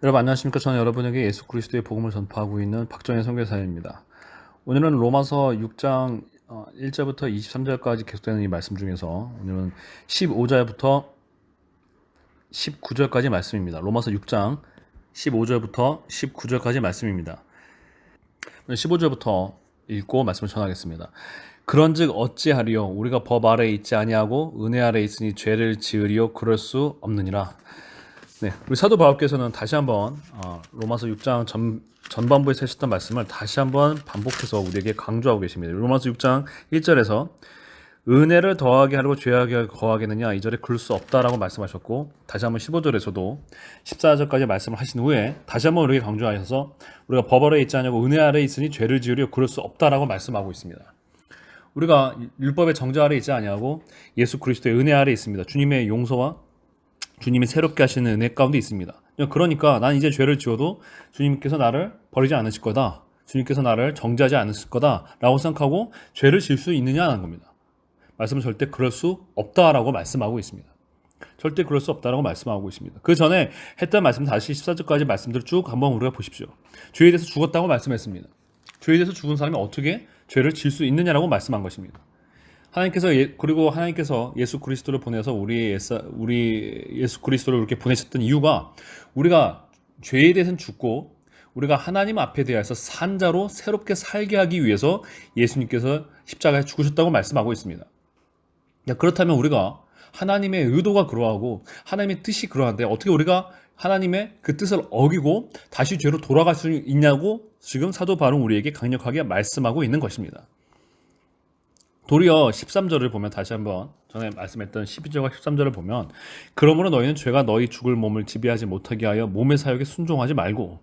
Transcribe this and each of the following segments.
여러분 안녕하십니까? 저는 여러분에게 예수 그리스도의 복음을 전파하고 있는 박정현 선교사입니다. 오늘은 로마서 6장 1절부터 23절까지 계속되는 이 말씀 중에서 오늘은 15절부터 19절까지 말씀입니다. 로마서 6장 15절부터 19절까지 말씀입니다. 15절부터 읽고 말씀을 전하겠습니다. 그런즉 어찌하리요? 우리가 법 아래에 있지 아니하고 은혜 아래에 있으니 죄를 지으리요? 그럴 수 없느니라. 네, 우리 사도 바울께서는 다시 한번 로마서 6장 전반부에 하셨던 말씀을 다시 한번 반복해서 우리에게 강조하고 계십니다. 로마서 6장 1절에서 은혜를 더하게 하려고 죄악을 거하겠느냐 2절에 그럴 수 없다라고 말씀하셨고, 다시 한번 15절에서도 14절까지 말씀을 하신 후에 다시 한번 우리에게 강조하셔서 우리가 법 아래에 있지 않냐고 은혜 아래에 있으니 죄를 지으려 그럴 수 없다라고 말씀하고 있습니다. 우리가 율법의 정죄 아래에 있지 않냐고 예수 그리스도의 은혜 아래에 있습니다. 주님의 용서와 주님이 새롭게 하시는 은혜 가운데 있습니다. 그러니까 난 이제 죄를 지어도 주님께서 나를 버리지 않으실 거다, 주님께서 나를 정죄하지 않으실 거다 라고 생각하고 죄를 지을 수 있느냐는 겁니다. 말씀은 절대 그럴 수 없다라고 말씀하고 있습니다. 절대 그럴 수 없다라고 말씀하고 있습니다. 그 전에 했던 말씀 다시 14절까지 말씀들을 쭉 한번 우리가 보십시오. 죄에 대해서 죽었다고 말씀했습니다. 죄에 대해서 죽은 사람이 어떻게 죄를 지을 수 있느냐라고 말씀한 것입니다. 그리고 하나님께서 예수 그리스도를 보내서 우리 예수 그리스도를 이렇게 보내셨던 이유가 우리가 죄에 대해서는 죽고 우리가 하나님 앞에 대해서 산자로 새롭게 살게 하기 위해서 예수님께서 십자가에 죽으셨다고 말씀하고 있습니다. 그렇다면 우리가 하나님의 의도가 그러하고 하나님의 뜻이 그러한데 어떻게 우리가 하나님의 그 뜻을 어기고 다시 죄로 돌아갈 수 있냐고 지금 사도 바울은 우리에게 강력하게 말씀하고 있는 것입니다. 도리어 13절을 보면, 다시 한번 전에 말씀했던 12절과 13절을 보면, 그러므로 너희는 죄가 너희 죽을 몸을 지배하지 못하게 하여 몸의 사욕에 순종하지 말고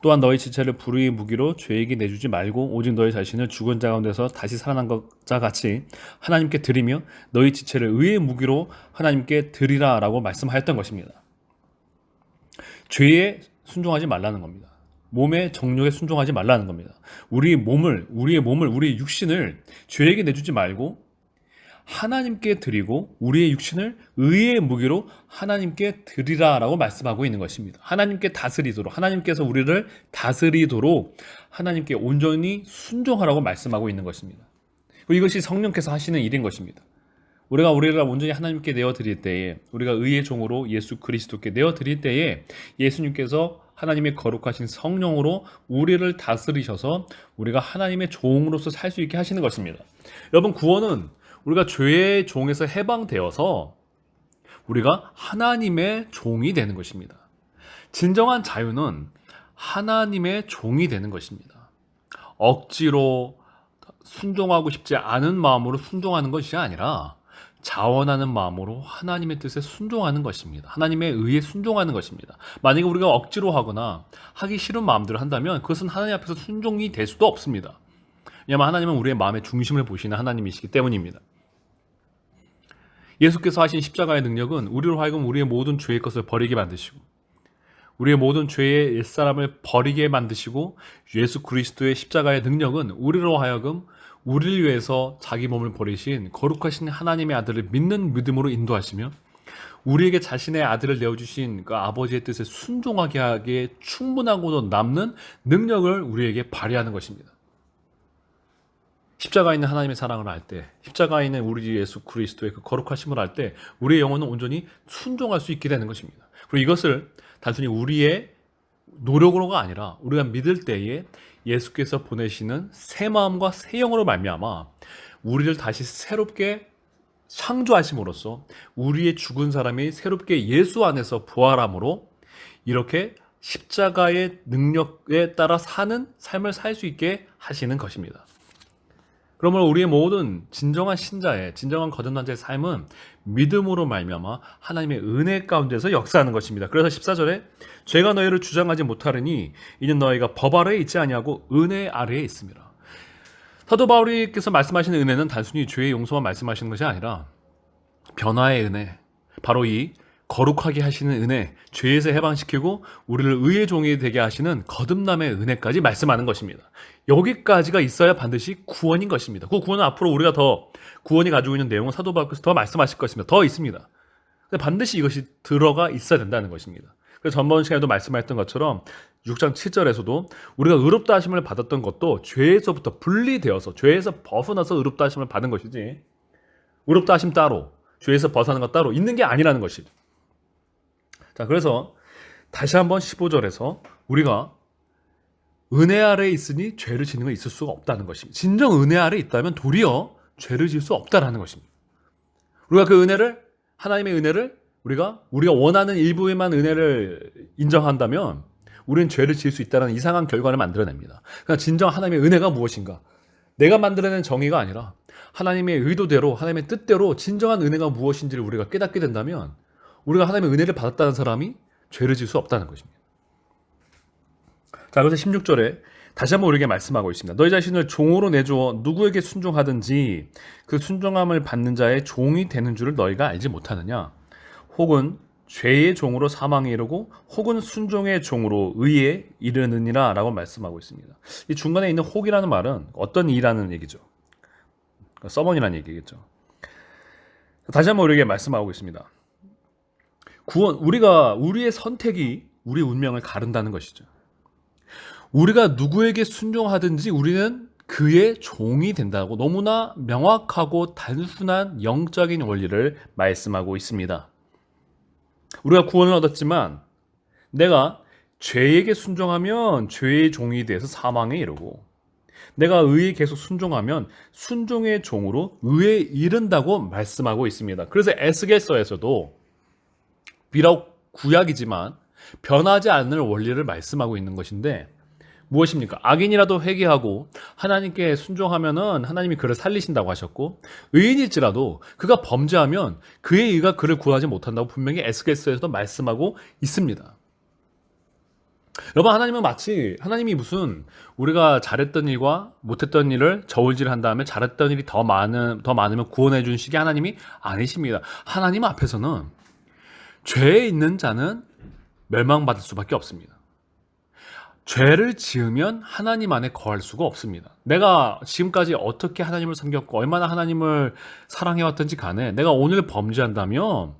또한 너희 지체를 불의의 무기로 죄에게 내주지 말고 오직 너희 자신을 죽은 자 가운데서 다시 살아난 자 같이 하나님께 드리며 너희 지체를 의의 무기로 하나님께 드리라 라고 말씀하였던 것입니다. 죄에 순종하지 말라는 겁니다. 몸의 정욕에 순종하지 말라는 겁니다. 우리의 육신을 죄에게 내주지 말고 하나님께 드리고 우리의 육신을 의의 무기로 하나님께 드리라라고 말씀하고 있는 것입니다. 하나님께 다스리도록, 하나님께서 우리를 다스리도록 하나님께 온전히 순종하라고 말씀하고 있는 것입니다. 그리고 이것이 성령께서 하시는 일인 것입니다. 우리가 우리를 온전히 하나님께 내어드릴 때에, 우리가 의의 종으로 예수 그리스도께 내어드릴 때에 예수님께서 하나님의 거룩하신 성령으로 우리를 다스리셔서 우리가 하나님의 종으로서 살 수 있게 하시는 것입니다. 여러분, 구원은 우리가 죄의 종에서 해방되어서 우리가 하나님의 종이 되는 것입니다. 진정한 자유는 하나님의 종이 되는 것입니다. 억지로 순종하고 싶지 않은 마음으로 순종하는 것이 아니라 자원하는 마음으로 하나님의 뜻에 순종하는 것입니다. 하나님의 의에 순종하는 것입니다. 만약에 우리가 억지로 하거나 하기 싫은 마음대로 한다면 그것은 하나님 앞에서 순종이 될 수도 없습니다. 왜냐하면 하나님은 우리의 마음의 중심을 보시는 하나님이시기 때문입니다. 예수께서 하신 십자가의 능력은 우리로 하여금 우리의 모든 죄의 것을 버리게 만드시고 우리의 모든 죄의 옛사람을 버리게 만드시고, 예수 그리스도의 십자가의 능력은 우리로 하여금 우리를 위해서 자기 몸을 버리신 거룩하신 하나님의 아들을 믿는 믿음으로 인도하시며 우리에게 자신의 아들을 내어주신 그 아버지의 뜻에 순종하게 하기에 충분하고도 남는 능력을 우리에게 발휘하는 것입니다. 십자가에 있는 하나님의 사랑을 알 때, 십자가에 있는 우리 예수 그리스도의 그 거룩하심을 알 때 우리의 영혼은 온전히 순종할 수 있게 되는 것입니다. 그리고 이것을 단순히 우리의 노력으로가 아니라 우리가 믿을 때에 예수께서 보내시는 새 마음과 새 영으로 말미암아 우리를 다시 새롭게 창조하심으로써 우리의 죽은 사람이 새롭게 예수 안에서 부활함으로 이렇게 십자가의 능력에 따라 사는 삶을 살 수 있게 하시는 것입니다. 그러므로 우리의 모든 진정한 신자의, 진정한 거듭난 자의 삶은 믿음으로 말미암아 하나님의 은혜 가운데서 역사하는 것입니다. 그래서 14절에 죄가 너희를 주장하지 못하리니 이는 너희가 법 아래에 있지 아니하고 은혜 아래에 있습니다. 사도 바울께서 말씀하시는 은혜는 단순히 죄의 용서만 말씀하시는 것이 아니라 변화의 은혜, 바로 이 거룩하게 하시는 은혜, 죄에서 해방시키고 우리를 의의 종이 되게 하시는 거듭남의 은혜까지 말씀하는 것입니다. 여기까지가 있어야 반드시 구원인 것입니다. 그 구원은 앞으로 우리가 더 구원이 가지고 있는 내용은 사도 바울께서 더 말씀하실 것입니다. 더 있습니다. 근데 반드시 이것이 들어가 있어야 된다는 것입니다. 그래서 전번 시간에도 말씀하셨던 것처럼 6장 7절에서도 우리가 의롭다 하심을 받았던 것도 죄에서부터 분리되어서 죄에서 벗어나서 의롭다 하심을 받은 것이지, 의롭다 하심 따로 죄에서 벗어나는 것 따로 있는 게 아니라는 것이죠. 자, 그래서 다시 한번 15절에서 우리가 은혜 아래에 있으니 죄를 짓는 건 있을 수가 없다는 것입니다. 진정 은혜 아래에 있다면 도리어 죄를 지을 수 없다라는 것입니다. 우리가 그 은혜를, 하나님의 은혜를 우리가 원하는 일부에만 은혜를 인정한다면 우리는 죄를 지을 수 있다는 이상한 결과를 만들어냅니다. 그러니까 진정 하나님의 은혜가 무엇인가? 내가 만들어낸 정의가 아니라 하나님의 의도대로, 하나님의 뜻대로 진정한 은혜가 무엇인지를 우리가 깨닫게 된다면 우리가 하나님의 은혜를 받았다는 사람이 죄를 지을 수 없다는 것입니다. 자, 그래서 16절에 다시 한번 우리에게 말씀하고 있습니다. 너희 자신을 종으로 내주어 누구에게 순종하든지 그 순종함을 받는 자의 종이 되는 줄을 너희가 알지 못하느냐? 혹은 죄의 종으로 사망에 이르고 혹은 순종의 종으로 의에 이르느니라 라고 말씀하고 있습니다. 이 중간에 있는 혹이라는 말은 어떤 이라는 얘기죠. 서번이라는 얘기겠죠. 다시 한번 우리에게 말씀하고 있습니다. 구원, 우리의 선택이 우리의 운명을 가른다는 것이죠. 우리가 누구에게 순종하든지 우리는 그의 종이 된다고 너무나 명확하고 단순한 영적인 원리를 말씀하고 있습니다. 우리가 구원을 얻었지만 내가 죄에게 순종하면 죄의 종이 돼서 사망에 이르고, 내가 의에 계속 순종하면 순종의 종으로 의에 이른다고 말씀하고 있습니다. 그래서 에스겔서에서도 비록 구약이지만 변하지 않을 원리를 말씀하고 있는 것인데 무엇입니까? 악인이라도 회개하고 하나님께 순종하면은 하나님이 그를 살리신다고 하셨고, 의인일지라도 그가 범죄하면 그의 의가 그를 구하지 못한다고 분명히 에스겔서에서도 말씀하고 있습니다. 여러분, 하나님은 마치 하나님이 무슨 우리가 잘했던 일과 못했던 일을 저울질한 다음에 잘했던 일이 더 많으면 구원해 준 식의 하나님이 아니십니다. 하나님 앞에서는 죄에 있는 자는 멸망받을 수밖에 없습니다. 죄를 지으면 하나님 안에 거할 수가 없습니다. 내가 지금까지 어떻게 하나님을 섬겼고 얼마나 하나님을 사랑해왔던지 간에 내가 오늘 범죄한다면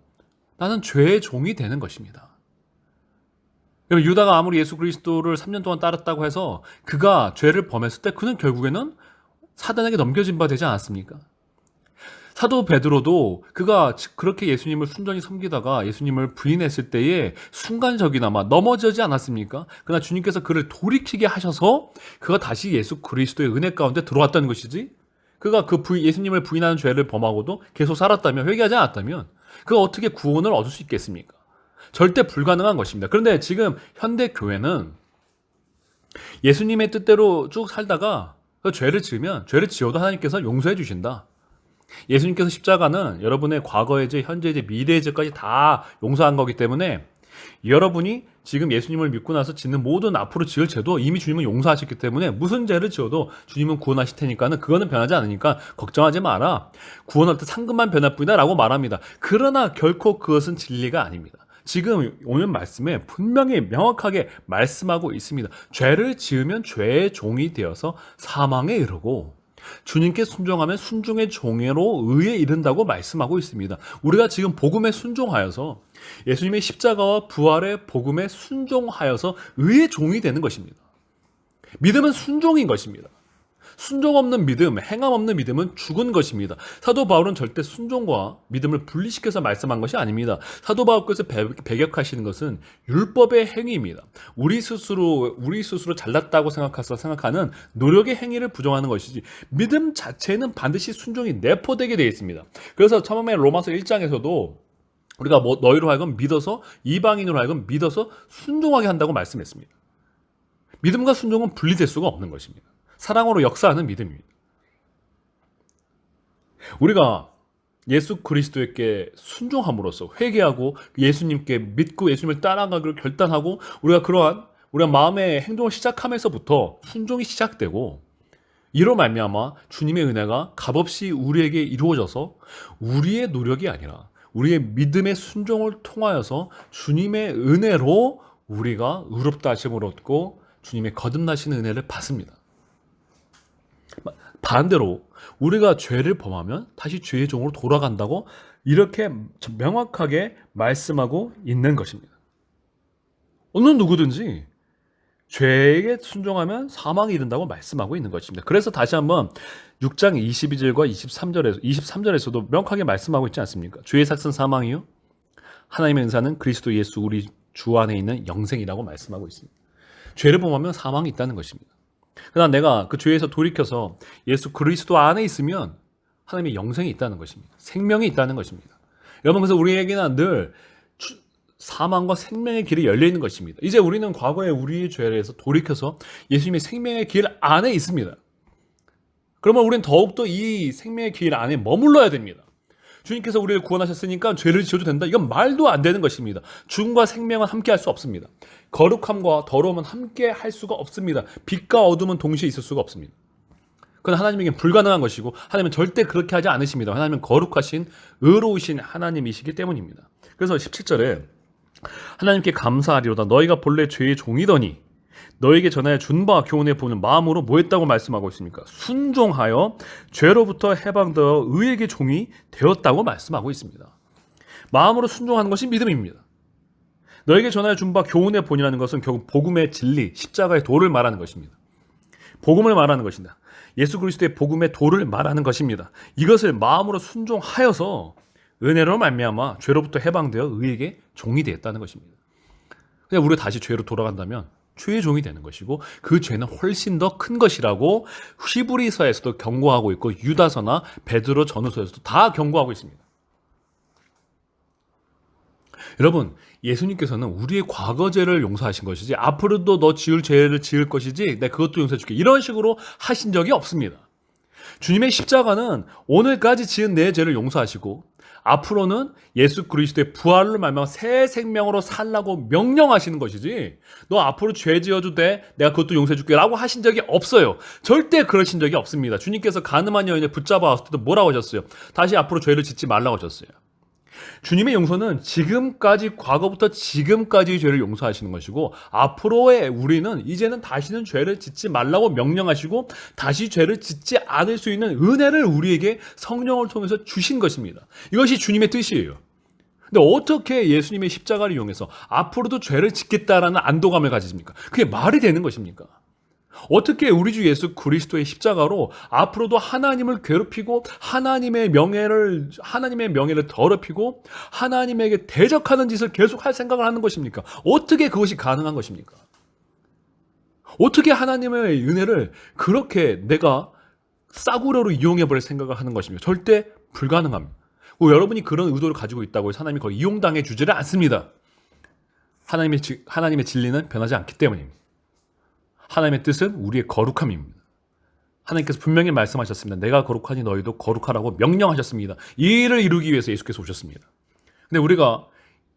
나는 죄의 종이 되는 것입니다. 유다가 아무리 예수 그리스도를 3년 동안 따랐다고 해서 그가 죄를 범했을 때 그는 결국에는 사단에게 넘겨진 바 되지 않았습니까? 사도 베드로도 그가 그렇게 예수님을 순전히 섬기다가 예수님을 부인했을 때에 순간적이나마 넘어지지 않았습니까? 그러나 주님께서 그를 돌이키게 하셔서 그가 다시 예수 그리스도의 은혜 가운데 들어왔다는 것이지, 그가 예수님을 부인하는 죄를 범하고도 계속 살았다면, 회개하지 않았다면 그가 어떻게 구원을 얻을 수 있겠습니까? 절대 불가능한 것입니다. 그런데 지금 현대 교회는 예수님의 뜻대로 쭉 살다가 그 죄를 지어도 하나님께서 용서해 주신다. 예수님께서 십자가는 여러분의 과거의 죄, 현재의 죄, 미래의 죄까지 다 용서한 거기 때문에 여러분이 지금 예수님을 믿고 나서 짓는 모든 앞으로 지을 죄도 이미 주님은 용서하셨기 때문에 무슨 죄를 지어도 주님은 구원하실 테니까는 그거는 변하지 않으니까 걱정하지 마라. 구원할 때 상급만 변할 뿐이다 라고 말합니다. 그러나 결코 그것은 진리가 아닙니다. 지금 오늘 말씀에 분명히 명확하게 말씀하고 있습니다. 죄를 지으면 죄의 종이 되어서 사망에 이르고 주님께 순종하면 순종의 종으로 의에 이른다고 말씀하고 있습니다. 우리가 지금 복음에 순종하여서 예수님의 십자가와 부활의 복음에 순종하여서 의의 종이 되는 것입니다. 믿음은 순종인 것입니다. 순종 없는 믿음, 행함 없는 믿음은 죽은 것입니다. 사도 바울은 절대 순종과 믿음을 분리시켜서 말씀한 것이 아닙니다. 사도 바울께서 배격하시는 것은 율법의 행위입니다. 우리 스스로 잘났다고 생각하는 노력의 행위를 부정하는 것이지 믿음 자체는 반드시 순종이 내포되게 되어 있습니다. 그래서 처음에 로마서 1장에서도 우리가 너희로 하여금 믿어서 이방인으로 하여금 믿어서 순종하게 한다고 말씀했습니다. 믿음과 순종은 분리될 수가 없는 것입니다. 사랑으로 역사하는 믿음입니다. 우리가 예수 그리스도에게 순종함으로써 회개하고 예수님께 믿고 예수님을 따라가기로 결단하고 우리가 마음의 행동을 시작하면서부터 순종이 시작되고, 이로 말미암아 주님의 은혜가 값없이 우리에게 이루어져서 우리의 노력이 아니라 우리의 믿음의 순종을 통하여서 주님의 은혜로 우리가 의롭다 하심을 얻고 주님의 거듭나신 은혜를 받습니다. 반대로 우리가 죄를 범하면 다시 죄의 종으로 돌아간다고 이렇게 명확하게 말씀하고 있는 것입니다. 어느 누구든지 죄에 순종하면 사망에 이른다고 말씀하고 있는 것입니다. 그래서 다시 한번 6장 22절과 23절에서도 명확하게 말씀하고 있지 않습니까? 죄의 삭은 사망이요, 하나님의 은사는 그리스도 예수 우리 주 안에 있는 영생이라고 말씀하고 있습니다. 죄를 범하면 사망이 있다는 것입니다. 그러나 내가 그 죄에서 돌이켜서 예수 그리스도 안에 있으면 하나님의 영생이 있다는 것입니다. 생명이 있다는 것입니다. 여러분, 그래서 우리에게는 늘 사망과 생명의 길이 열려 있는 것입니다. 이제 우리는 과거의 우리의 죄에서 돌이켜서 예수님의 생명의 길 안에 있습니다. 그러면 우리는 더욱더 이 생명의 길 안에 머물러야 됩니다. 주님께서 우리를 구원하셨으니까 죄를 지어도 된다? 이건 말도 안 되는 것입니다. 죽음과 생명은 함께 할 수 없습니다. 거룩함과 더러움은 함께 할 수가 없습니다. 빛과 어둠은 동시에 있을 수가 없습니다. 그건 하나님에겐 불가능한 것이고 하나님은 절대 그렇게 하지 않으십니다. 하나님은 거룩하신 의로우신 하나님이시기 때문입니다. 그래서 17절에 하나님께 감사하리로다. 너희가 본래 죄의 종이더니 너에게 전하여 준 바 교훈의 보는 마음으로 뭐 했다고 말씀하고 있습니까? 순종하여 죄로부터 해방되어 의에게 종이 되었다고 말씀하고 있습니다. 마음으로 순종하는 것이 믿음입니다. 너에게 전하여 준 바 교훈의 본이라는 것은 결국 복음의 진리, 십자가의 도를 말하는 것입니다. 복음을 말하는 것입니다. 예수 그리스도의 복음의 도를 말하는 것입니다. 이것을 마음으로 순종하여서 은혜로 말미암아 죄로부터 해방되어 의에게 종이 되었다는 것입니다. 그냥 우리가 다시 죄로 돌아간다면 죄의 종이 되는 것이고 그 죄는 훨씬 더 큰 것이라고 히브리서에서도 경고하고 있고 유다서나 베드로 전후서에서도 다 경고하고 있습니다. 여러분, 예수님께서는 우리의 과거 죄를 용서하신 것이지 앞으로도 너 지을 죄를 지을 것이지 내가 그것도 용서해 줄게 이런 식으로 하신 적이 없습니다. 주님의 십자가는 오늘까지 지은 내 죄를 용서하시고 앞으로는 예수 그리스도의 부활로 말미암아 새 생명으로 살라고 명령하시는 것이지 너 앞으로 죄 지어도 돼 내가 그것도 용서해 줄게 라고 하신 적이 없어요. 절대 그러신 적이 없습니다. 주님께서 가늠한 여인을 붙잡아 왔을 때도 뭐라고 하셨어요? 다시 앞으로 죄를 짓지 말라고 하셨어요. 주님의 용서는 지금까지 과거부터 지금까지의 죄를 용서하시는 것이고 앞으로의 우리는 이제는 다시는 죄를 짓지 말라고 명령하시고 다시 죄를 짓지 않을 수 있는 은혜를 우리에게 성령을 통해서 주신 것입니다. 이것이 주님의 뜻이에요. 근데 어떻게 예수님의 십자가를 이용해서 앞으로도 죄를 짓겠다라는 안도감을 가지십니까? 그게 말이 되는 것입니까? 어떻게 우리 주 예수 그리스도의 십자가로 앞으로도 하나님을 괴롭히고 하나님의 명예를 더럽히고 하나님에게 대적하는 짓을 계속 할 생각을 하는 것입니까? 어떻게 그것이 가능한 것입니까? 어떻게 하나님의 은혜를 그렇게 내가 싸구려로 이용해버릴 생각을 하는 것입니까? 절대 불가능합니다. 여러분이 그런 의도를 가지고 있다고 해서 하나님이 거의 이용당해 주지를 않습니다. 하나님의 진리는 변하지 않기 때문입니다. 하나님의 뜻은 우리의 거룩함입니다. 하나님께서 분명히 말씀하셨습니다. 내가 거룩하니 너희도 거룩하라고 명령하셨습니다. 이 일을 이루기 위해서 예수께서 오셨습니다. 근데 우리가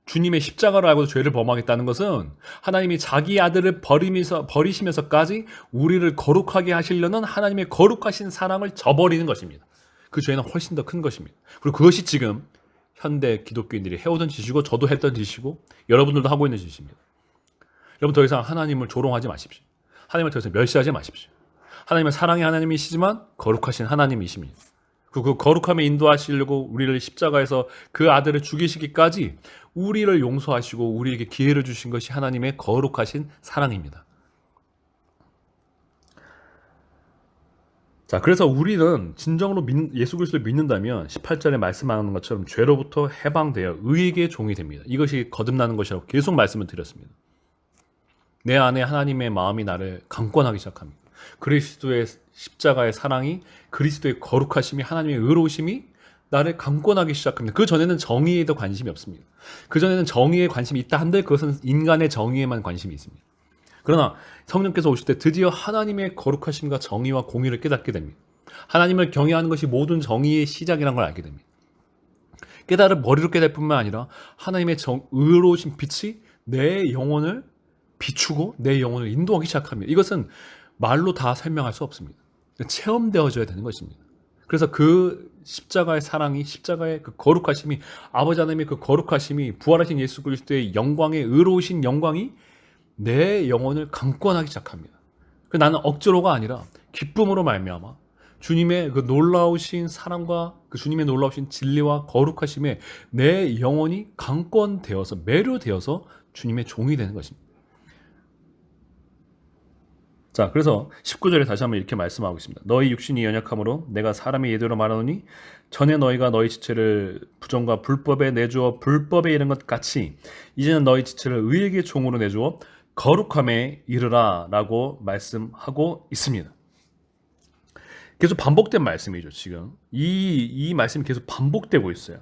주님의 십자가를 알고 죄를 범하겠다는 것은 하나님이 자기 아들을 버리시면서까지 우리를 거룩하게 하시려는 하나님의 거룩하신 사랑을 저버리는 것입니다. 그 죄는 훨씬 더 큰 것입니다. 그리고 그것이 지금 현대 기독교인들이 해오던 짓이고 저도 했던 짓이고 여러분들도 하고 있는 짓입니다. 여러분 더 이상 하나님을 조롱하지 마십시오. 하나님을 더 이상 멸시하지 마십시오. 하나님은 사랑의 하나님이시지만 거룩하신 하나님이십니다. 그 거룩함에 인도하시려고 우리를 십자가에서 그 아들을 죽이시기까지 우리를 용서하시고 우리에게 기회를 주신 것이 하나님의 거룩하신 사랑입니다. 자, 그래서 우리는 진정으로 예수 그리스도를 믿는다면 18절에 말씀하는 것처럼 죄로부터 해방되어 의에게 종이 됩니다. 이것이 거듭나는 것이라고 계속 말씀을 드렸습니다. 내 안에 하나님의 마음이 나를 강권하기 시작합니다. 그리스도의 십자가의 사랑이, 그리스도의 거룩하심이, 하나님의 의로우심이 나를 강권하기 시작합니다. 그 전에는 정의에도 관심이 없습니다. 그 전에는 정의에 관심이 있다 한들 그것은 인간의 정의에만 관심이 있습니다. 그러나 성령께서 오실 때 드디어 하나님의 거룩하심과 정의와 공의를 깨닫게 됩니다. 하나님을 경외하는 것이 모든 정의의 시작이라는 걸 알게 됩니다. 깨달을 머리로 깨달을 뿐만 아니라 하나님의 의로우신 빛이 내 영혼을 비추고 내 영혼을 인도하기 시작합니다. 이것은 말로 다 설명할 수 없습니다. 체험되어져야 되는 것입니다. 그래서 그 십자가의 사랑이, 십자가의 그 거룩하심이, 아버지 하나님의 그 거룩하심이, 부활하신 예수 그리스도의 영광의 의로우신 영광이 내 영혼을 강권하기 시작합니다. 나는 억지로가 아니라 기쁨으로 말미암아 주님의 그 놀라우신 사랑과 그 주님의 놀라우신 진리와 거룩하심에 내 영혼이 강권되어서 매료되어서 주님의 종이 되는 것입니다. 자, 그래서 19절에 다시 한번 이렇게 말씀하고 있습니다. 너희 육신이 연약함으로 내가 사람의 예대로 말하노니 전에 너희가 너희 지체를 부정과 불법에 내주어 불법에 이른 것 같이 이제는 너희 지체를 의에게 종으로 내주어 거룩함에 이르라 라고 말씀하고 있습니다. 계속 반복된 말씀이죠. 지금 이 말씀이 계속 반복되고 있어요.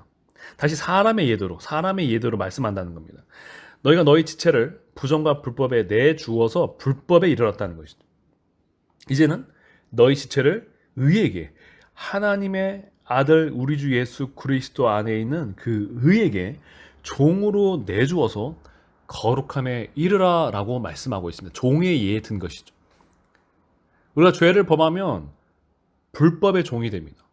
다시 사람의 예대로 말씀한다는 겁니다. 너희가 너희 지체를 부정과 불법에 내주어서 불법에 이르렀다는 것이죠. 이제는 너희 지체를 의에게, 하나님의 아들 우리 주 예수 그리스도 안에 있는 그 의에게 종으로 내주어서 거룩함에 이르라 라고 말씀하고 있습니다. 종의 예에 든 것이죠. 우리가 죄를 범하면 불법의 종이 됩니다.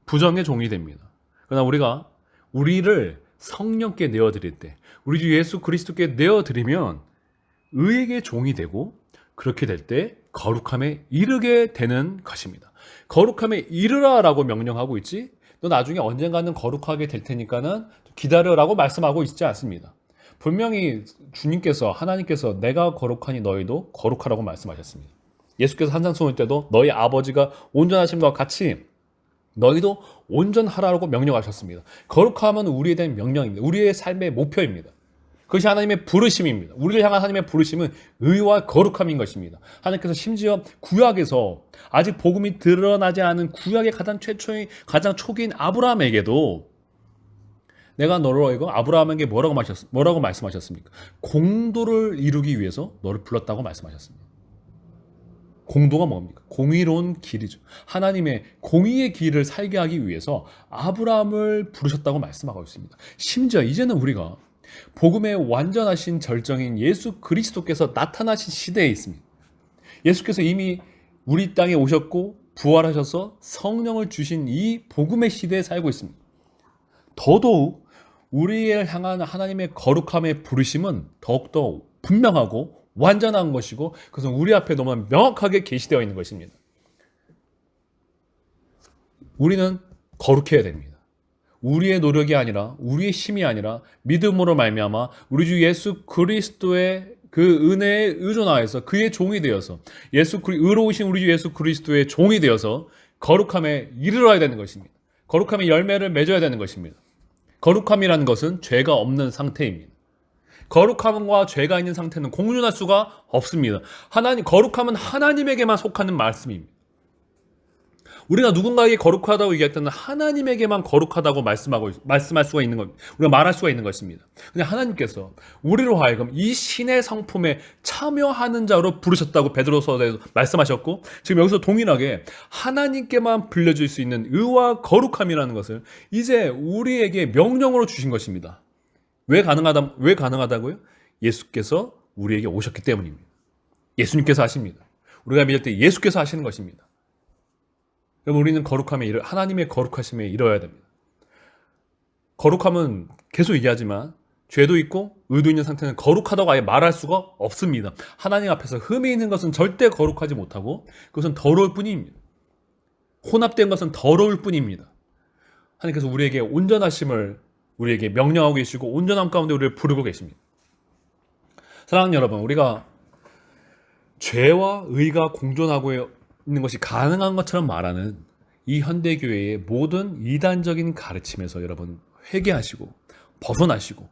부정의 종이 됩니다. 그러나 우리를 성령께 내어드릴 때, 우리 주 예수 그리스도께 내어드리면 의에게 종이 되고, 그렇게 될 때 거룩함에 이르게 되는 것입니다. 거룩함에 이르라 라고 명령하고 있지, 너 나중에 언젠가는 거룩하게 될 테니까는 기다려라고 말씀하고 있지 않습니다. 분명히 하나님께서 내가 거룩하니 너희도 거룩하라고 말씀하셨습니다. 예수께서 산상수훈 때도 너희 아버지가 온전하심과 같이 너희도 온전하라고 명령하셨습니다. 거룩함은 우리에 대한 명령입니다. 우리의 삶의 목표입니다. 그것이 하나님의 부르심입니다. 우리를 향한 하나님의 부르심은 의와 거룩함인 것입니다. 하나님께서 심지어 구약에서 아직 복음이 드러나지 않은 구약의 가장 초기인 아브라함에게도 내가 너를 이거 아브라함에게 뭐라고 말씀하셨습니까? 공도를 이루기 위해서 너를 불렀다고 말씀하셨습니다. 공도가 뭡니까? 공의로운 길이죠. 하나님의 공의의 길을 살게 하기 위해서 아브라함을 부르셨다고 말씀하고 있습니다. 심지어 이제는 우리가 복음의 완전하신 절정인 예수 그리스도께서 나타나신 시대에 있습니다. 예수께서 이미 우리 땅에 오셨고 부활하셔서 성령을 주신 이 복음의 시대에 살고 있습니다. 더더욱 우리를 향한 하나님의 거룩함의 부르심은 더욱더 분명하고 완전한 것이고, 그것은 우리 앞에 너무 명확하게 계시되어 있는 것입니다. 우리는 거룩해야 됩니다. 우리의 노력이 아니라, 우리의 힘이 아니라 믿음으로 말미암아 우리 주 예수 그리스도의 그 은혜에 의존하여서 그의 종이 되어서 의로우신 우리 주 예수 그리스도의 종이 되어서 거룩함에 이르러야 되는 것입니다. 거룩함의 열매를 맺어야 되는 것입니다. 거룩함이라는 것은 죄가 없는 상태입니다. 거룩함과 죄가 있는 상태는 공존할 수가 없습니다. 거룩함은 하나님에게만 속하는 말씀입니다. 우리가 누군가에게 거룩하다고 얘기할 때는 하나님에게만 거룩하다고 말씀할 수가 있는 겁니다. 우리가 말할 수가 있는 것입니다. 근데 하나님께서 우리로 하여금 이 신의 성품에 참여하는 자로 부르셨다고 베드로서에서 말씀하셨고, 지금 여기서 동일하게 하나님께만 불려줄 수 있는 의와 거룩함이라는 것을 이제 우리에게 명령으로 주신 것입니다. 왜 가능하다고요? 예수께서 우리에게 오셨기 때문입니다. 예수님께서 하십니다. 우리가 믿을 때 예수께서 하시는 것입니다. 여러분, 우리는 하나님의 거룩하심에 이르러야 됩니다. 거룩함은 계속 얘기하지만 죄도 있고 의도 있는 상태는 거룩하다고 아예 말할 수가 없습니다. 하나님 앞에서 흠이 있는 것은 절대 거룩하지 못하고 그것은 더러울 뿐입니다. 혼합된 것은 더러울 뿐입니다. 하나님께서 우리에게 온전하심을 우리에게 명령하고 계시고 온전함 가운데 우리를 부르고 계십니다. 사랑하는 여러분, 우리가 죄와 의가 공존하고 있는 것이 가능한 것처럼 말하는 이 현대교회의 모든 이단적인 가르침에서 여러분 회개하시고 벗어나시고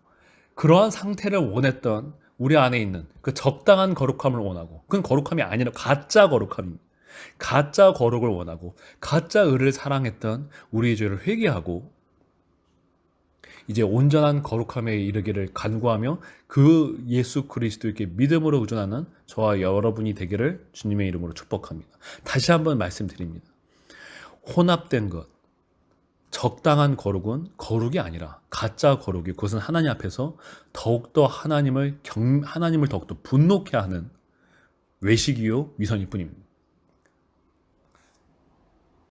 그러한 상태를 원했던 우리 안에 있는 그 적당한 거룩함을 원하고, 그건 거룩함이 아니라 가짜 거룩함입니다. 가짜 거룩을 원하고 가짜 의를 사랑했던 우리의 죄를 회개하고 이제 온전한 거룩함에 이르기를 간구하며 그 예수 그리스도께 믿음으로 의존하는 저와 여러분이 되기를 주님의 이름으로 축복합니다. 다시 한번 말씀드립니다. 혼합된 것, 적당한 거룩은 거룩이 아니라 가짜 거룩이, 그것은 하나님 앞에서 더욱더 하나님을 더욱더 분노케 하는 외식이요 위선일 뿐입니다.